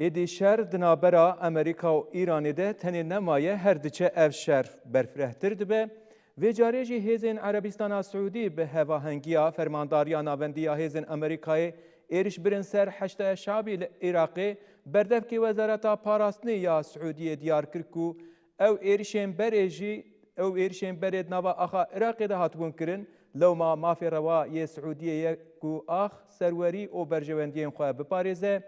ایدی شر دنابرا امریکا و ایران ده تنی نمایه هر دچه اف شر برفرهتر دبه و جاریجی هیزن عربستان سعودی به هواهنگیا فرمانداریا ناوندیا هیزن امریکای ایرش برن سر حشت شعبی عراقی بردف کی وزارتا پاراستنی یا سعودی دیار کرکو او ایرشین برید نوا آخا عراقی ده هاتبون کرن لو ما في روا ی سعودی کو آخ سروری او برجوندین خواه بپاریزه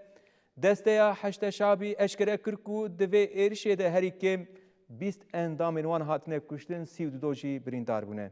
دسته حشت شعبی اشکره کرکو دوی ایرشه ده هری کم 20 اندامین وان هاتنه کشتن 32 جی بریندار بونه.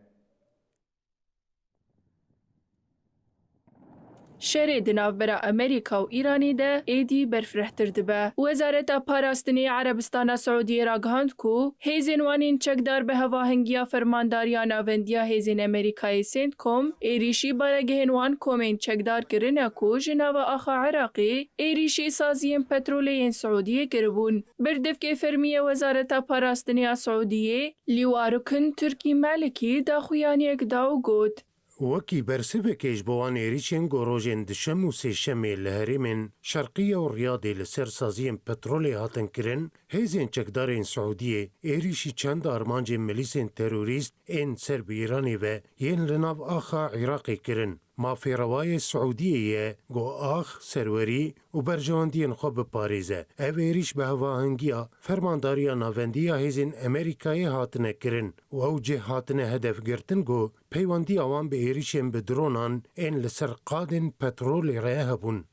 شر دناوبرا امریکا و ایرانی ده ایدی برفرهتر دبه. وزارت پاراستنی عربستان سعودی را گهاند کو هیزن وانین چکدار به هواهنگیا فرمانداریا ناوندیا هیزن امریکای سنت کوم ایریشی بارگهن وان کومین چکدار کرنه کو جناو آخا عراقی ایریشی سازیم پترولین سعودی کربون. بردف که فرمی وزارت پاراستنی سعودی لیوارکن ترکی مالکی دا خویانیک داو گود. وەکی بەرسڤێکێش بۆوان ێریچێن گۆڕۆژێن دشەم و سێشەمێ لە هەرێمێن شەرقیە و ڕیادێ لەسەر سازیên petrolê hatin kirin hêzên çekdarên Swediyê êrişî çend armancên milîsên terorîst ên ser bi Îranê ve yên li nav axa Iraqê kirin. Mafêrewayê Swediyê ye got ax serwerî û berjewendiyên xwe biparêze. Ev êriş bi hevahengiya fermandariya navendiya hêzên Amerîkayê hatine kirin û ew cih hatine hedefgirtin got peywandiya wan bi êrişên bi dronan ên li ser qadên petrolê re hebûn.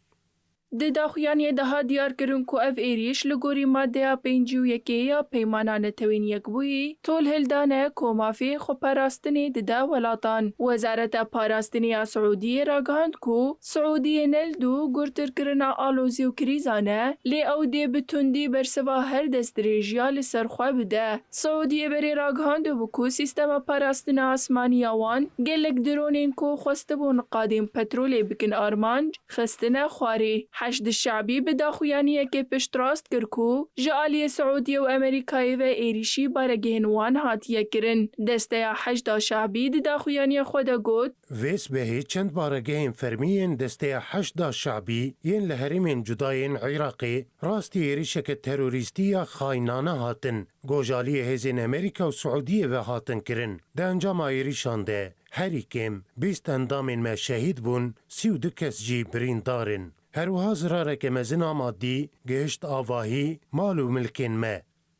د داخویانی ده دیار کرن کو اف ایریش لگوری ماده پینجو یکی یا پیمانان توین یک بویی طول هلدانه کو مافی خو پاراستنی ده ولاتان. وزارت پاراستنی سعودی را گهاند کو سعودی نلدو گرتر کرنا آلوزی و کریزانه لی او دی بتوندی برسوا هر دست ریجیا لسرخوا بده. سعودی بری را گهاند بکو سیستم پاراستن آسمانی وان گلک درونین کو خواستبون قادم پترولی بکن آرمانج خستنه خواری. حشد الشعبی به داخویانیه که پشت راست کرکو جالی سعودی و امریکایی و ایریشی بارگهن وان هاتیه کرن. دسته حشد شعبی ده داخویانی خود گود ویس به چند بارگهن فرمیین دسته حشد شعبی ین لهرمین جدایین عراقی راستی ایریشک تروریستی یا خاینانه هاتن گوجالی هزین امریکا و سعودیه و هاتن کرن. ده انجام ایریشان ده هری کم 20 اندامین ما شهید بون 32 کس جی بریندارن. هروها زرارک مزنا مادی گشت آواهی مال و ملکین ما.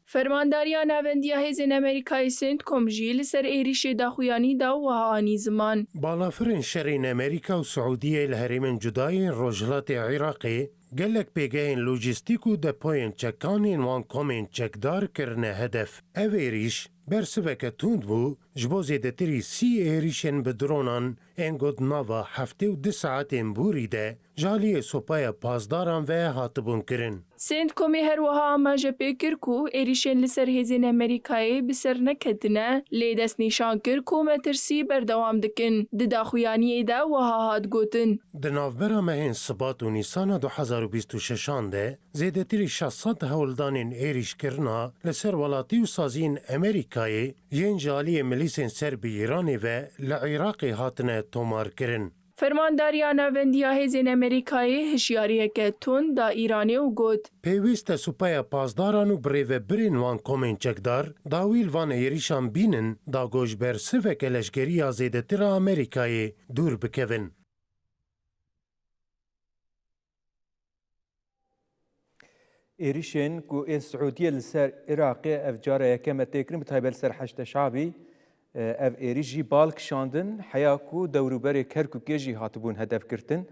فرمانداریا ناوندیا هیزن امریکای سنت کمجیل سر ایریش داخویانی دا و آنی زمان. بالافرین شرین امریکا و سعودیه لهرمین جدای رجلات عراقی گلک پیگین لوجستیک و دپوین چکانین وان کومین چکدار کرنه هدف. او ایریش برسوک توند بو جبو زیدتری 30 ایریشن بدرونان انگود ناوا 72 ساعتین بوری ده جالی سوپای پازداران و هاتبون کرن. سنت کومی هر وها آماجه پیکر کو ایریشن لسر هیزن امریکایی بسر نکدنه لی دست نیشان کر کو مترسی بردوام دکن. داخویانی دا وها هات گوتن. دنافبرا مهین سبات و نیسان 2026 ده زیدتری 600 هولدانین ایریش کرنا لسر ولاتی و سازین امریکایی ین جالی ملیسین سر بی ایرانی و لعراقی هاتنه تومار کرن. فرمانداریا ناوندیا هیزن امریکایی هشیاریه که تون دا ایرانی و گود. پیوست سوپای پازداران و بریو برین وان کومین چکدار داویل وان ایریشان بینن دا گوشبر سوک لشگری آزیده تر امریکایی دور بکوین. ایریشن کو السعودیه لسر عراقی افجاره یکم تکریم تایبل سر حشت شعبی اف ایریجی بالک شاندن حیاکو دوروبر کرکوکیجی هاتبون هدف کرتن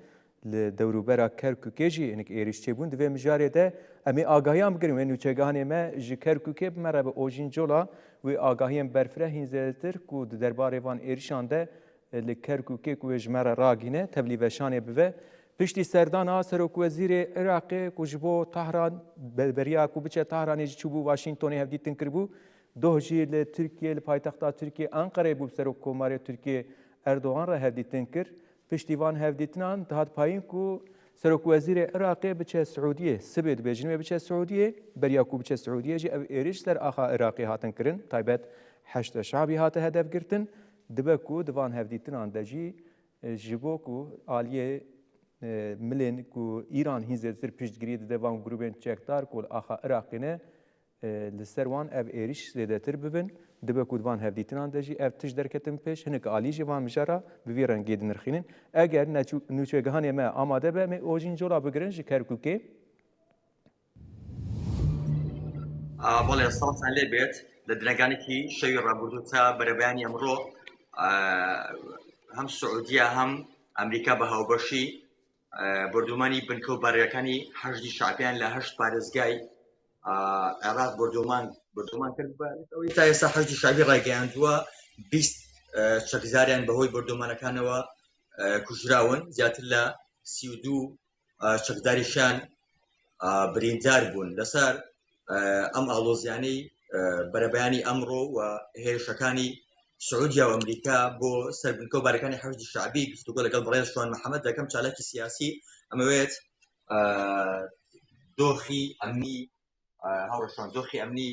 لدوروبر کرکوکیجی انک ایریش چبون دوی مجاره ده امی آگاهیان بگیریم ونو چگاهانه ما جی کرکوکی بمره به اوجین جولا و آگاهیان برفره هینزلتر کو درباره وان ایریشان ده لکرکوکی کو جمره راگینه تبلیغشانه بوه پشتی سردان سرک وزیر عراقی کوجبو تهران بریا کو بچه تهرانی چوبو واشنگتنی هفدیتن کربو دوجی لترکیه لپایتخت ترکیه انقره بو سرک کوماری ترکیه اردوغان را هفدیتن کر پشتیوان هفدیتنان دهات پایین کو سرک وزیر عراقی بچه سعودیه سبد بجنوی بچه سعودیه بریا کو بچه سعودیه جی ایریش سر آخا عراقی هاتن کرن تایبت حشت شعبی هات هدف گرتن دبکو دوان هفدیتنان دجی جبو کو آلیه ملين كو إيران هي زيتر بيشتغري دوام جروبين تشكتار كول آخا عراقنا لسروان أب إيريش زيتر ببن دبا كودوان هفديتنان دجي أب تجدر كتم بيش هنك آلي جوان مجرى بفيران جيد نرخينين أجر نوچه جهانی ما آماده به می اوجین جولا بگرنج کرکوکه بەڵێ ساڵتان لێ بێت لە درنگانێکی شەوی ڕابردووتا بەرەبەیانی ئەمڕۆ هەم سعودیا هەم ئەمریکا بە هاوبەشی بردومانی بنکە و بارەکانی هەشتی شعبیان لە هەشت پارێزگای عێراق بردومان کرد بەەوەی تا ئێستا هەشتی شعبی ڕاگەیاندووە 20 چەکداریان بەهۆی بردومانەکانەوە کوژراون زیاتر لە 32 چەکداریشان بریندار بوون لەسەر ئەم ئاڵۆزیانەی بەرەبەیانی ئەمڕۆ و هێرشەکانی سعودیا و ئەمریکا بۆ سەربنکە و بارەکانی هەشتی شعبی گفتوگۆ لەگەڵ بەڕێز شوان محەممەد دەکەم چالاکی سیاسی ئەمەوێت دۆخی ئەمنی هاوڕێشان دۆخی ئەمنی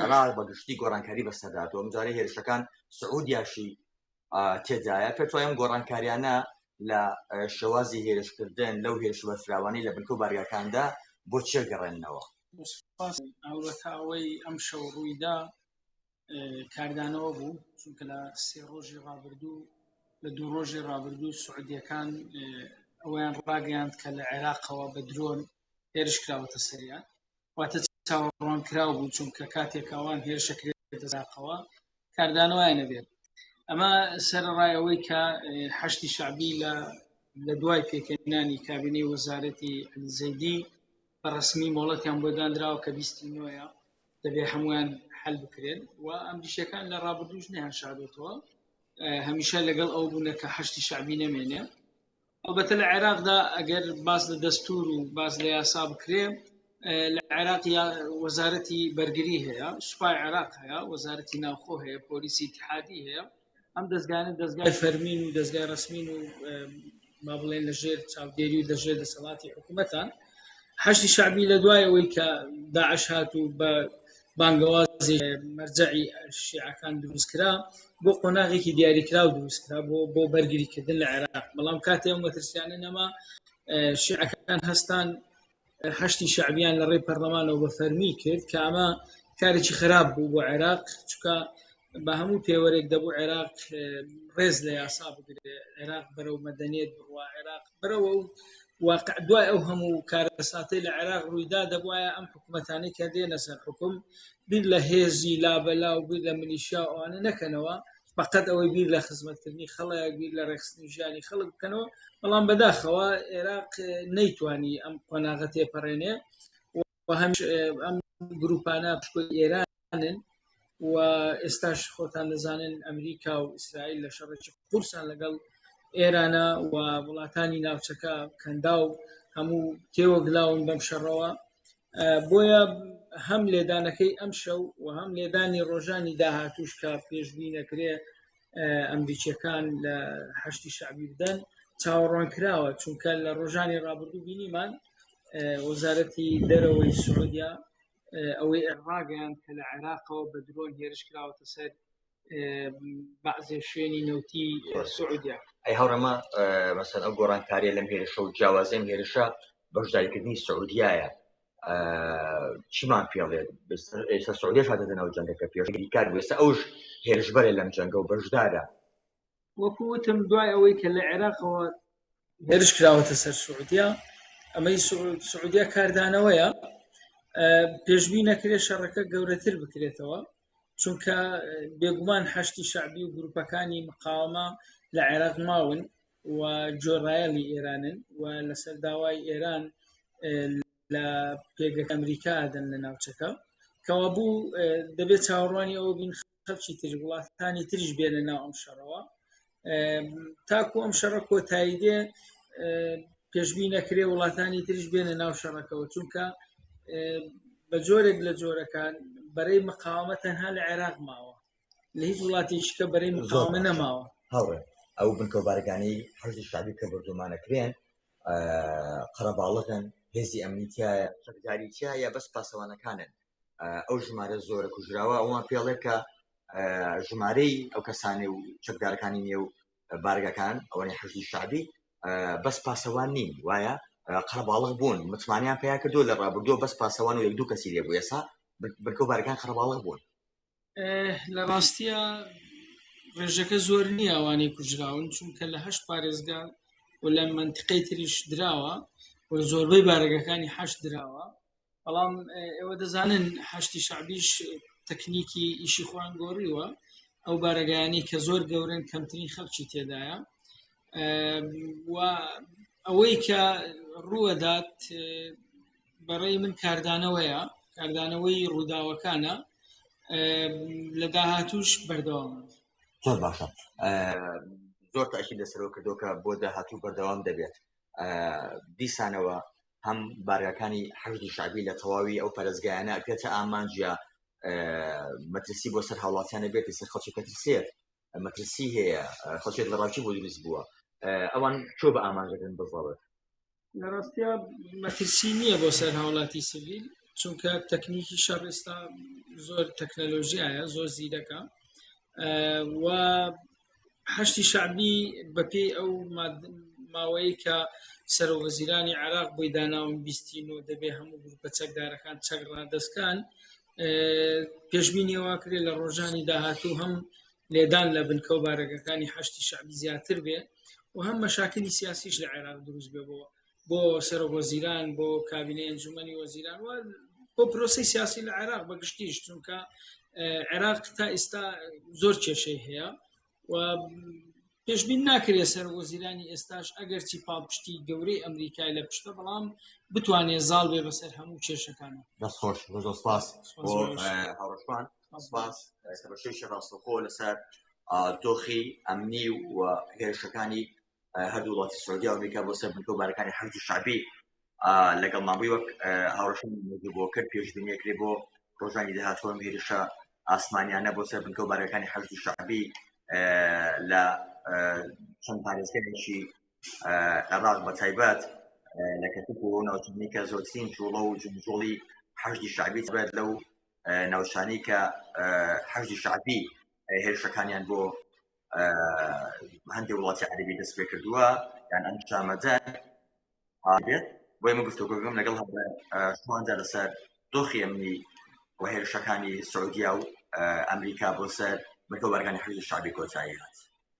عێراق بە گشتی گۆڕانکاری بەسەردادەوە ئەمجارە هێرشەکان سعودیاشی تێدایە پێت وایە ئەم گۆڕانکاریانە لە شێوازی هێرشکردن لەو هێرش بەرفراوانەی لە بنکە و بارگاکاندا بۆ چێ گەڕێننەوە ئەوەی ئەم شەو ڕوویدا کاردانەوە بوو چونکە لە 3 ڕۆژی ڕابردوو لە 2 ڕۆژی ڕابردوو سعودیەکان ئەویان ڕاگەیاند کە لە عێراقەوە بە درۆن هێرش کراوەتە سەریان واتە چاوەڕوان کراو بوو چونکە کاتێک ئەوان هێرشەکرێتە عێراقەوە کاردانەوەیانە بێت ئەمە سەرڕای ئەوەی کە هەشتی شعبی لە دوای پێکەنینانی کابینەی وەزارەتی عەلیزەیدی بەڕسمی مۆڵەتیان بۆ دانراوە کە 29 دەبێ هەمویان حل بکرێن و ئەم دیشەکان لە ڕابردووش نەیان شادۆتەوە هەمیشە لەگەڵ ئەو بوونە کە هەشتی شعبی نەمێنێ ئەلبەتە لە عێراقدا ئەگەر باز لە دەستور و باز لە یاسا بکرێ لە عێراق وەزارەتی بەرگری هەیە سوپای عێراق هەیە وەزارەتی ناوخۆ هەیە پۆلیسی اتحادی هەیە ئەم دەستگانە دەستگای فەرمین و دەستگای ڕسمین و ما بڵێن لەژێر چاودێری و لەژێر دەسەڵاتی حکوومەتان هەشتی شعبی لە دوای ئەوەی کە داعش هات و بە بانگەوازی مەرجەعی شیعەکان دروستکرا بۆ قۆناغێکی دیاریکرا و دروستکرا بۆ بەرگریکردن لە عێراق بەڵام کاتێ ئەو مەترسیانە نەما شیعەکان هەستان هەشتی شعبیان لە ڕێی پەرلەمانەوە بە فەرمی کرد کە ئەمە کارێکی خراپ بوو بۆ عێراق چونکە بە هەموو پێوەرێک دەبوو عێراق ڕێز لە یاسا بگرێ عێراق بەرەو مەدەنیەت بڕوا عێراق بەرەوە و واقع دوای ئەو هەموو کارەساتەی لە عێراق ڕوویدا دەبوایە ئەم حکوومەتانەی کە دێنە سەر حکوم بیر لە هێزی لابەلا و بیر لە ملیشیا ئەوانە نەکەنەوە فقط ئەوەی بیر لە خزمەتکردنی خەڵک بیر لە ڕێخستنی ژیانی خەڵک بکەنەوە بەڵام بەداخەوە عێراق نەیتوانی ئەم قۆناغە تێپەڕێنێ و هەمیش ئەم گروپانە پشتۆی ئێرانن و ئێستاش خۆتان دەزانن ئەمریکا و ئیسرائیل لە شەڕێکی قورسان لەگەڵ ئێرانە و وڵاتانی ناوچەکە کەندا و هەموو تێوەگلاون بەم شەڕەوە بۆیە هەم لێدانەکەی ئەم شەو و هەم لێدانی ڕۆژانی داهاتوش کە پێشبینی نەکرێ ئەمریکیەکان لە هەشتی شعبی بدەن چاوەڕوان کراوە چونکە لە ڕۆژانی ڕابردوو بینیمان وەزارەتی دەرەوەی سعودیا ئەوەی ڕاگەیان کە لە عێراقەوە بە درۆن هێرش کراوەتە سەر بەعزێ شوێنی نەوتی سعودیا ئەی هەوڕەمە مەسەن ئەو گۆڕانکاریە لەم هێرشە و جیاوازەم هێرشە بەشداریکردنی سعودیایە چیمان پێڵێت ئێستا سعودیە هاتەنەوە جەنگەکە پێشگیری کار بوو ئێستا ئەوش هێرشبەرە لەم جەنگە و بەشدارە وەکو وتم دوای ئەوەی کە لە عێراقەوە هێرش کراوەتە سەر سعودیا ئەمەی سعودیا کاردانەوەیە پێشبینی نەکرێ شەڕەکە گەورەتر بکرێتەوە چونکە بێگومان هەشتی شعبی و گروپەکانی مقاومە لە عێراق ماون و جۆڕایەڵی ئێرانن و لەسەر داوای ئێران لە پێگەکە ئەمریکا ئەدەن لە ناوچەکە کەوا بوو دەبێت چاوەڕوانی ئەوە بین خەڵکی تر وڵاتانی تریش بێنە ناو ئەم شەڕەوە تاکو ئەم شەڕە کۆتایی دێ پێشبینی نەکرێ وڵاتانی تریش بێنە ناو شەڕەکەەوە چونکە بە جۆرێک لە جۆرەکان بەرەی مقاومە تەنها لە عێراق ماوە لە هیچ وڵاتیشکە بەرەی مقاومە نەماوە هەوڕێ ئەو بنکە و بارگانەی هەشتی شعبی کە بردومانەکرێن قەرەباڵغن هێزی ئەمنیتیایە چەکداریتیایە بەس پاسەوانەکانن ئەو ژمارە زۆرە کوژراوە ئەوان پێڵێ کە ژمارەی ئەو کەسانی و چەکدارەکانی نێو بارگەکان ئەوەی هەشتی شعبی بەس پاسەوان نین وایە قەرەباڵغ بوون متمانیان پێیا کردو لە ڕابردووە بەس پاسەوان و 1-2 کەسی لێبوو ئێستا بنکەوبارەکان قەرەباڵغ بوون لە ڕاستیە ڕێژەکە زۆر نییە ئەوانەی کوژراون چونکە لە 8 پارێزگا و لە منتقەی تریش دراوە و زۆربەی بارگەکانی 8 دراوە بەڵام ئێوە دەزانن 8 شعبیش تەکنیکی ئیشی خۆیان گۆڕیوە ئەو بارگایانی کە زۆر گەورن کەمترین خەڵکی تێدایە و ئەوەی کە ڕووەدات بەڕێی من کاردانەوەی ڕووداوەکانە لە داهاتووش بەردەوام زۆر باشە زۆر تاکید لەسەرەوە کردو کە بۆ داهاتوو بەردەوام دەبێت دیسانەوە هەم بارگەکانی 8 شعبی لە تەواوی ئەو پەرزگایانە پێچە ئامانجیا مەترسی بۆ سەر هاوڵاتیانە بێتی سەر خەڵکی کە ترسێت مەترسی هەیە خەڵکێک لە ڕاوچی بۆ دروست بووە ئەوان چۆ بە ئامانجەکەن بەڵێت لە ڕاستیە مەترسی نییە بۆ سەر هاوڵاتی سیڤیل چونکە تەکنیکی شەڕ ئێستا زۆر تەکنەلۆژیایە زۆر زیرەکە و 8 شعبی بەپێی ئەو ماوەیە کە سەرۆڤەزیرانی عێراق بۆی داناون بیستین و دەبێ هەموو گروپە چەکدارەکان چەک ڕادەستکان پێشبینیەوە کرێ لە ڕۆژانی داهاتوو هەم لێدان لە بنکە و بارگەکانی 8 شعبی زیاتر بێ و هەم مەشاکلی سیاسیش لە عێراق دروست بێ بۆ سەرۆڤەزیران بۆ کابینەی ئەنجومەنی وەزیران و بۆ پرۆسەی سیاسی لە عێراق بەگشتیش چونکە عێراق تا ئێستا زۆر کێشەی هەیە و پێشبین ناکرێت سەرۆڤەزیرانی ئێستاش ئەگەرچی پاڵپشتی گەورەی ئەمریکای لە پشتە بەڵام بتوانێت زاڵ بێ بەسەر هەموو کێشەکانە دەستخۆش زۆر سپاس بۆ هاوڕۆژوان سپاس بەشێکی ڕاستەوخۆ لەسەر دۆخی ئەمنی و هێرشەکانی هەردوو وڵاتی سعودیا و ئەمریکا بۆ سەر بنکە و بارەکانی 8 شعبی لەگەڵ مابووی وەک هاوڕۆژن بۆ کرد پێشبینیەکرێ بۆ ڕۆژانی داهاتوو هێرشە ئاسمانیانە بۆ سەر بنکە و بارەکانی 8 شعبی لە چەند پارێزگایەکی عێراق بە تایبەت لە کەتوپ و ناوچەکانی کە زۆرترین جوڵە و جنجۆڵی 8 شعبی بێت لەو ناوچانی کە 8 شعبی هێرشەکانیان بۆ هەندێک وڵاتی عەرەبی دەست پێ کردووە یان ئەم شامەدان بێت بۆی من گفتوگۆ بکەم لەگەڵ شواندا لەسەر دۆخی ئەمنی و هێرشەکانی سعودیا و ئەمریکا بۆ سەر بنکە و بارەکانی 8 شعبی کۆتایی هات